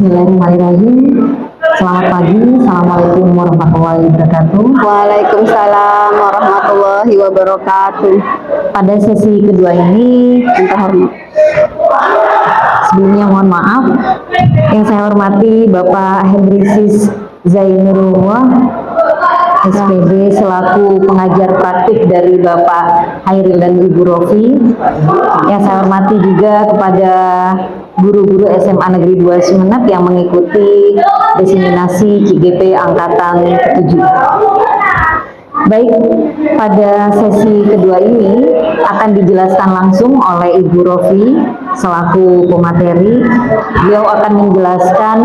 Bismillahirrahmanirrahim. Selamat pagi, Assalamualaikum warahmatullahi wabarakatuh. Waalaikumsalam warahmatullahi wabarakatuh. Pada sesi kedua ini, sebelumnya mohon maaf. Yang saya hormati Bapak Hendrisis Zainurullah, SPD selaku pengajar praktik dari Bapak Hairil dan Ibu Rofi. Yang saya hormati juga kepada guru-guru SMA Negeri 2 Sumeneb yang mengikuti diseminasi CGP Angkatan ke-7. Baik, pada sesi kedua ini akan dijelaskan langsung oleh Ibu Rofi selaku pemateri. Beliau akan menjelaskan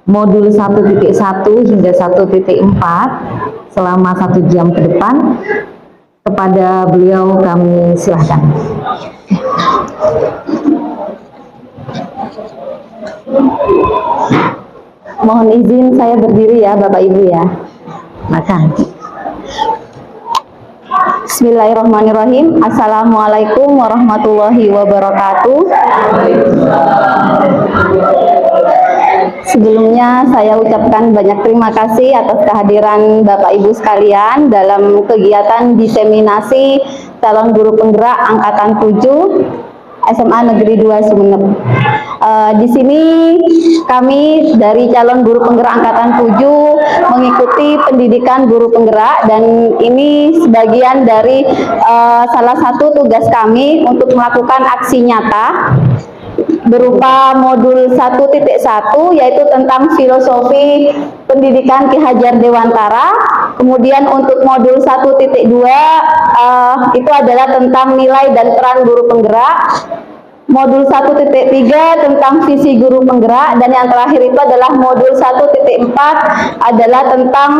modul 1.1 hingga 1.4 selama 1 jam ke depan. Kepada beliau kami silahkan. Mohon izin saya berdiri ya Bapak Ibu ya. Makan. Bismillahirrahmanirrahim. Assalamualaikum warahmatullahi wabarakatuh. Sebelumnya saya ucapkan banyak terima kasih atas kehadiran Bapak Ibu sekalian dalam kegiatan diseminasi calon guru penggerak Angkatan 7 SMA Negeri 2 Sumeneb. Di sini kami dari calon guru penggerak Angkatan 7 mengikuti pendidikan guru penggerak, dan ini sebagian dari salah satu tugas kami untuk melakukan aksi nyata berupa modul 1.1 yaitu tentang filosofi pendidikan Ki Hajar Dewantara. Kemudian untuk modul 1.2 itu adalah tentang nilai dan peran guru penggerak. Modul 1.3 tentang visi guru penggerak, dan yang terakhir itu adalah modul 1.4 adalah tentang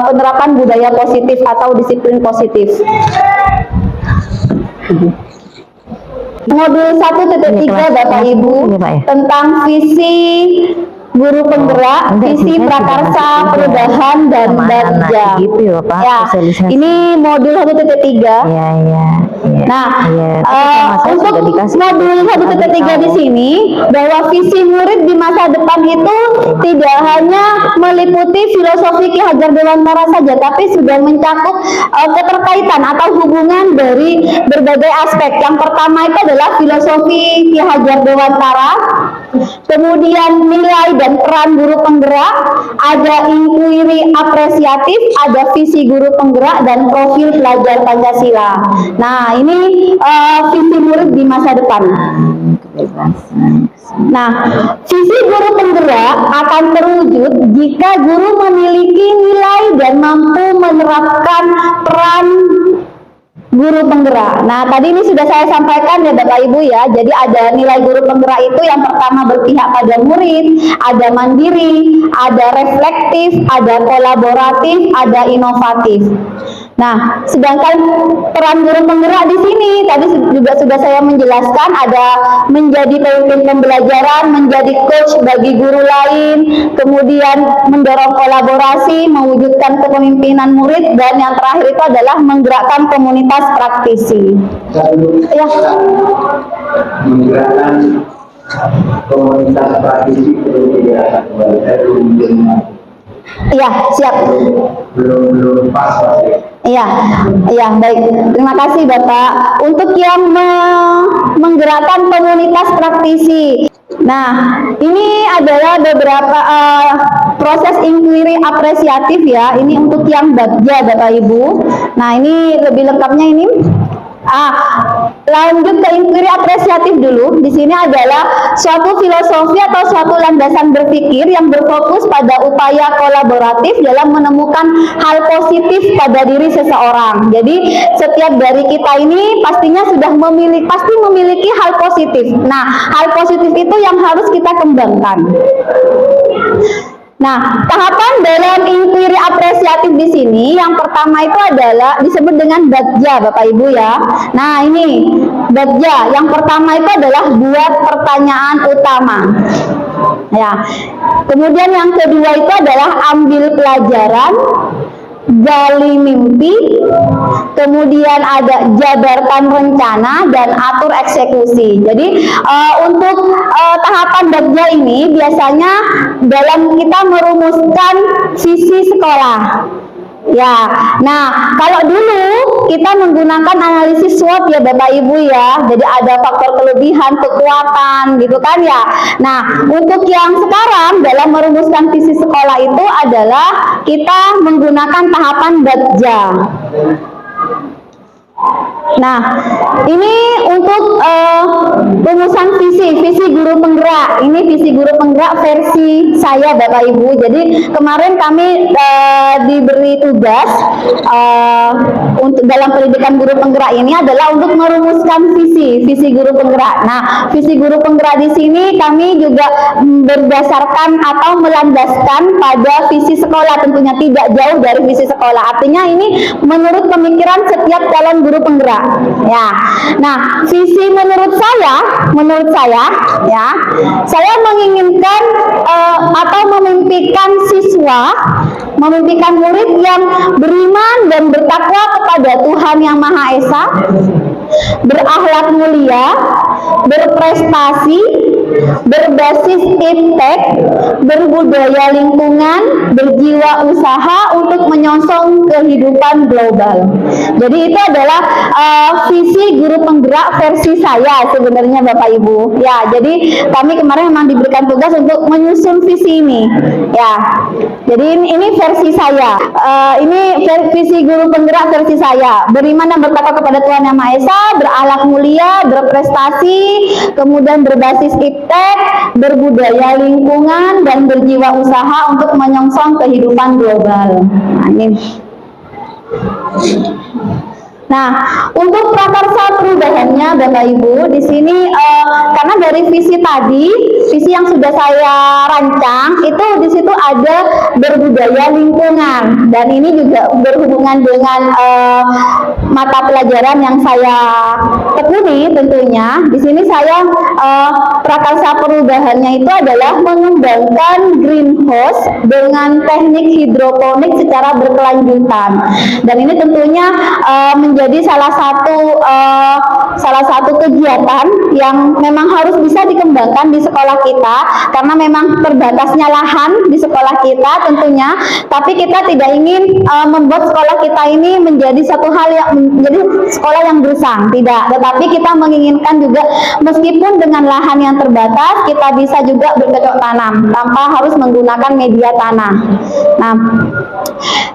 penerapan budaya positif atau disiplin positif. Modul 1.3 Bapak Ibu tentang visi guru penggerak, visi prakarsa, perubahan dan bagja. Gitu ya, Pak. Ya, ini modul 1.3. Nah, untuk modul 1.3 di sini, bahwa visi murid di masa depan itu tidak hanya meliputi filosofi Ki Hajar Dewantara saja, tapi sudah mencakup keterkaitan atau hubungan dari berbagai aspek. Yang pertama itu adalah filosofi Ki Hajar Dewantara, kemudian nilai dan peran guru penggerak, ada inquiry apresiatif, ada visi guru penggerak, dan profil pelajar Pancasila. Nah, ini visi murid di masa depan. Nah, visi guru penggerak akan terwujud jika guru memiliki nilai dan mampu menerapkan peran guru penggerak. Nah, tadi ini sudah saya sampaikan ya Bapak Ibu ya. Jadi ada nilai guru penggerak itu yang pertama berpihak pada murid, ada mandiri, ada reflektif, ada kolaboratif, ada inovatif. Nah, sedangkan peran guru penggerak di sini tadi juga sudah saya menjelaskan, ada menjadi pemimpin pembelajaran, menjadi coach bagi guru lain, kemudian mendorong kolaborasi, mewujudkan kepemimpinan murid, dan yang terakhir itu adalah menggerakkan komunitas praktisi. Ya. Menggerakkan komunitas praktisi Iya, siap. Belum pas. Iya, baik. Terima kasih Bapak. Untuk yang menggerakkan komunitas praktisi. Nah, ini adalah beberapa proses inquiry apresiatif ya. Ini untuk yang bagja Bapak Ibu. Nah, ini lebih lengkapnya ini. Lanjut ke inquiry apresiatif dulu. Di sini adalah suatu filosofi atau suatu landasan berpikir yang berfokus pada upaya kolaboratif dalam menemukan hal positif pada diri seseorang. Jadi setiap dari kita ini pastinya sudah pasti memiliki hal positif. Nah, hal positif itu yang harus kita kembangkan. Nah, tahapan dalam inquiry apresiatif di sini yang pertama itu adalah disebut dengan bagja Bapak Ibu ya. Nah, ini bagja. Yang pertama itu adalah buat pertanyaan utama. Ya. Kemudian yang kedua itu adalah ambil pelajaran. gali mimpi, kemudian ada jabarkan rencana, dan atur eksekusi. Jadi untuk tahapan Bagja ini biasanya dalam kita merumuskan visi sekolah. Ya, nah kalau dulu kita menggunakan analisis SWOT ya Bapak Ibu ya, jadi ada faktor kelebihan, kekuatan gitu kan ya. Nah untuk yang sekarang dalam merumuskan visi sekolah itu adalah kita menggunakan tahapan Bagja. Nah, ini untuk rumusan visi guru penggerak. Ini visi guru penggerak versi saya Bapak Ibu. Jadi kemarin kami diberi tugas untuk dalam pendidikan guru penggerak ini adalah untuk merumuskan visi guru penggerak. Nah, visi guru penggerak di sini kami juga berdasarkan atau melandaskan pada visi sekolah, tentunya tidak jauh dari visi sekolah. Artinya ini menurut pemikiran setiap calon guru penggerak. Ya, nah visi menurut saya ya, saya menginginkan atau memimpikan siswa, memimpikan murid yang beriman dan bertakwa kepada Tuhan Yang Maha Esa, berakhlak mulia, berprestasi, berbasis iptek, berbudaya lingkungan, berjiwa usaha untuk menyongsong kehidupan global. Jadi itu adalah visi guru penggerak versi saya sebenarnya Bapak Ibu. Ya, jadi kami kemarin memang diberikan tugas untuk menyusun visi ini. Ya, jadi ini versi saya. Ini visi guru penggerak versi saya. Beriman dan bertakwa kepada Tuhan Yang Maha Esa, berakhlak mulia, berprestasi, kemudian berbasis iptek, berbudaya lingkungan, dan berjiwa usaha untuk menyongsong kehidupan global. Amin. Nah, untuk prakarsa perubahannya Bapak Ibu, di sini karena dari visi tadi, visi yang sudah saya rancang itu di situ ada berbudaya lingkungan, dan ini juga berhubungan dengan mata pelajaran yang saya tekuni tentunya. Di sini saya prakarsa perubahannya itu adalah mengembangkan greenhouse dengan teknik hidroponik secara berkelanjutan, dan ini tentunya menjadi salah satu kegiatan yang memang harus bisa dikembangkan di sekolah kita, karena memang terbatasnya lahan di sekolah kita tentunya. Tapi kita tidak ingin membuat sekolah kita ini menjadi satu hal yang menjadi sekolah yang gersang, tidak. Tetapi kita menginginkan juga meskipun dengan lahan yang terbatas, kita bisa juga bercocok tanam tanpa harus menggunakan media tanah. Nah,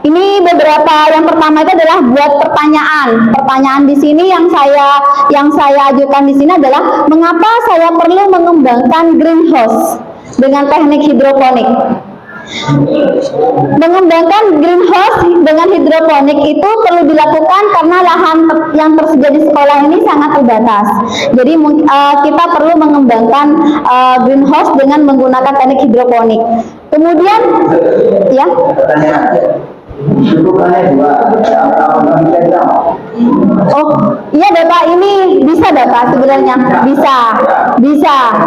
ini beberapa, yang pertama itu adalah buat pertanyaan. Pertanyaan di sini yang saya ajukan di sini adalah mengapa saya perlu mengembangkan greenhouse dengan teknik hidroponik. Mengembangkan greenhouse dengan hidroponik itu perlu dilakukan karena lahan yang tersedia di sekolah ini sangat terbatas. Jadi kita perlu mengembangkan greenhouse dengan menggunakan teknik hidroponik. Kemudian, ya. Oh, iya Bapak, ini bisa Bapak sebenarnya, bisa,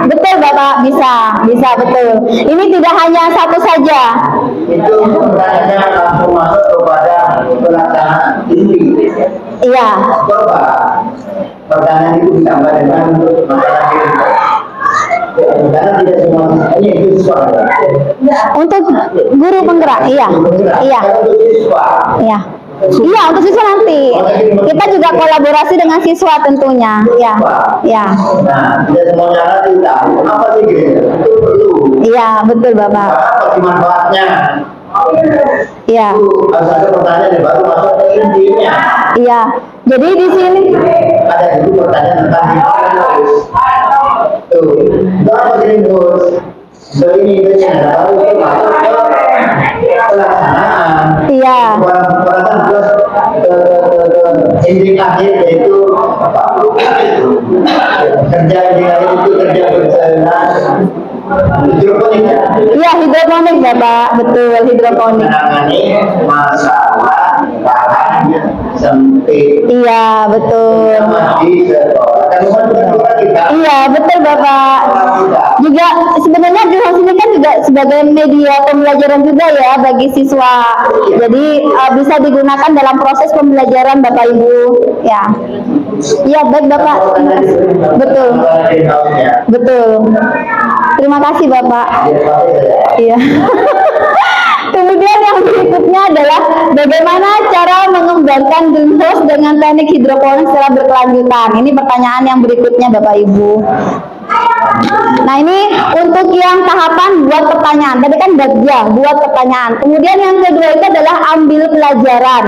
betul Bapak, bisa betul. Ini tidak hanya satu saja. Itu pertanyaannya langsung masuk kepada pelaksanaan ini. Iya. Coba pertanyaan itu ditambah dengan masalah ini. Karena tidak semua hanya itu siswa. Untuk guru penggerak, iya. Iya, untuk siswa nanti. Kita juga kolaborasi dengan siswa tentunya. Ya. Nah, tidak semuanya nanti tahu apa sih gitu. Itu perlu. Iya, betul Bapak. Apa sih manfaatnya? Iya. Itu harus ada pertanyaan yang baru masuk ke intinya. Iya. Jadi di sini ada dulu pertanyaan tentang greenhouse. Tuh, apa greenhouse? Ini baru itu masuk ke pelaksanaan. iya. Perasaan terus ending akhir yaitu kerja itu kerja berjalan hidroponik. Iya, hidroponik Bapak, betul hidroponik. Menangani masalah lahan sempit. Iya, betul. Di sekolah. Kan bukan kita. Iya, betul Bapak. Juga juga sebenarnya greenhouse ini kan juga sebagai media pembelajaran juga ya bagi siswa. Jadi bisa digunakan dalam proses pembelajaran Bapak Ibu. Ya. Iya, baik Bapak. Betul. Betul. Terima kasih Bapak. Iya. Kemudian yang berikutnya adalah bagaimana cara mengembangkan greenhouse dengan teknik hidroponik secara berkelanjutan. Ini pertanyaan yang berikutnya Bapak Ibu. Nah, ini untuk yang tahapan buat pertanyaan. Tadi kan buat pertanyaan. Kemudian yang kedua itu adalah ambil pelajaran.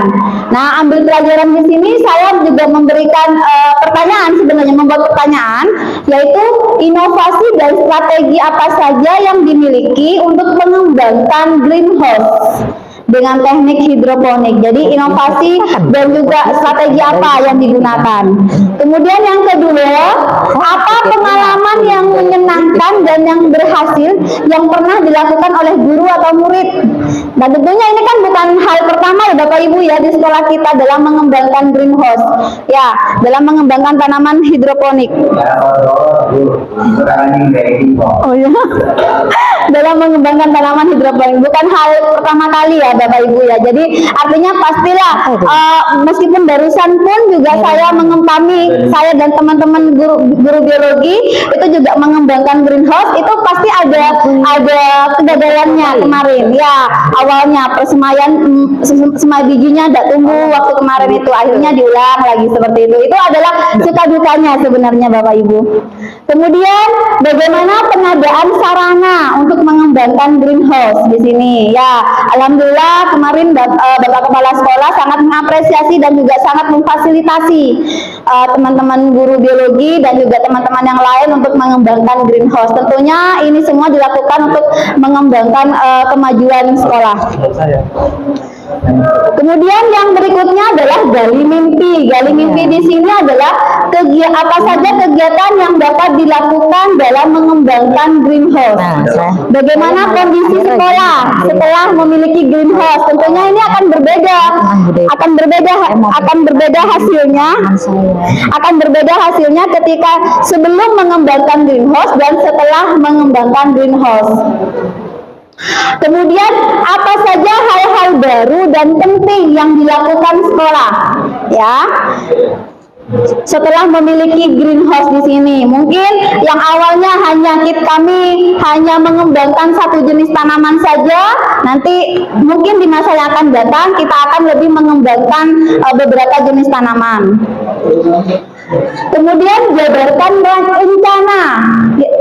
Nah, ambil pelajaran di sini saya juga memberikan pertanyaan, sebenarnya membuat pertanyaan, yaitu inovasi dan strategi apa saja yang dimiliki untuk mengembangkan greenhouse dengan teknik hidroponik. Jadi inovasi dan juga strategi apa yang digunakan. Kemudian yang kedua, apa pengalaman yang menyenangkan dan yang berhasil yang pernah dilakukan oleh guru atau murid. Dan tentunya ini kan bukan hal pertama ya Bapak Ibu ya di sekolah kita dalam mengembangkan greenhouse. Ya, dalam mengembangkan tanaman hidroponik. Oh ya. Dalam mengembangkan tanaman hidroponik bukan hal pertama kali ya Bapak Ibu ya. Jadi artinya pastilah meskipun barusan pun juga saya mengempami, saya dan teman-teman guru biologi itu juga mengembangkan greenhouse, itu pasti ada kegagalannya kemarin ya. Awalnya persemaian semai bijinya tidak tumbuh waktu kemarin itu, akhirnya diulang lagi seperti itu. Itu adalah suka dukanya sebenarnya Bapak Ibu. Kemudian bagaimana pengadaan sarana untuk mengembangkan greenhouse di sini ya. Alhamdulillah kemarin Bapak Kepala Sekolah sangat mengapresiasi dan juga sangat memfasilitasi teman-teman guru biologi dan juga teman-teman yang lain untuk mengembangkan greenhouse. Tentunya ini semua dilakukan untuk mengembangkan kemajuan sekolah. Kemudian yang berikutnya adalah gali mimpi. Gali mimpi di sini adalah apa saja kegiatan yang dapat dilakukan dalam mengembangkan greenhouse. Bagaimana kondisi sekolah setelah memiliki greenhouse? Tentunya ini akan berbeda hasilnya. Akan berbeda hasilnya ketika sebelum mengembangkan greenhouse dan setelah mengembangkan greenhouse. Kemudian apa saja hal-hal baru dan penting yang dilakukan sekolah ya setelah memiliki greenhouse di sini. Mungkin yang awalnya kami hanya mengembangkan satu jenis tanaman saja, nanti mungkin di masa yang akan datang kita akan lebih mengembangkan beberapa jenis tanaman. Kemudian jabarkan rencana.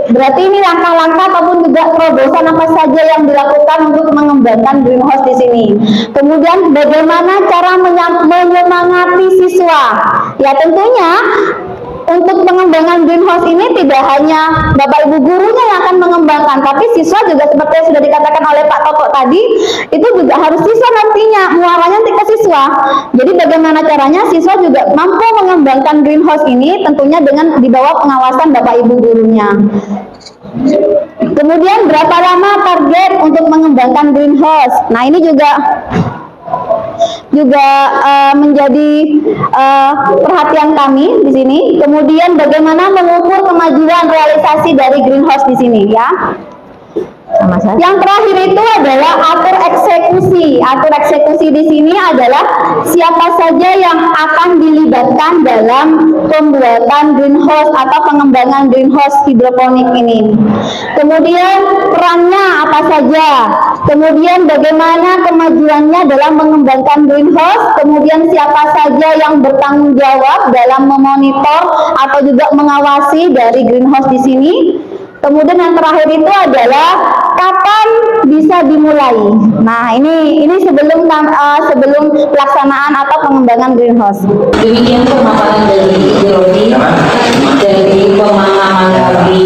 Berarti ini langkah-langkah ataupun juga terobosan apa saja yang dilakukan untuk mengembangkan greenhouse di sini. Kemudian bagaimana cara menyemangati siswa. Ya tentunya untuk pengembangan greenhouse ini tidak hanya Bapak Ibu gurunya yang akan mengembangkan, tapi siswa juga seperti yang sudah dikatakan oleh Pak Toto tadi, itu juga harus siswa nantinya, muaranya nanti ke siswa. Jadi bagaimana caranya siswa juga mampu mengembangkan greenhouse ini tentunya dengan di bawah pengawasan Bapak Ibu gurunya. Kemudian berapa lama target untuk mengembangkan greenhouse? Nah ini juga menjadi perhatian kami di sini. Kemudian bagaimana mengukur kemajuan realisasi dari greenhouse di sini ya. Yang terakhir itu adalah atur eksekusi. Atur eksekusi di sini adalah siapa saja yang akan dilibatkan dalam pembuatan greenhouse atau pengembangan greenhouse hidroponik ini. Kemudian perannya apa saja. Kemudian bagaimana kemajuannya dalam mengembangkan greenhouse. Kemudian siapa saja yang bertanggung jawab dalam memonitor atau juga mengawasi dari greenhouse di sini. Kemudian yang terakhir itu adalah kapan bisa dimulai. Nah, ini sebelum pelaksanaan atau pengembangan greenhouse. Demikian pemaparan dari ideologi, dari pemahaman dari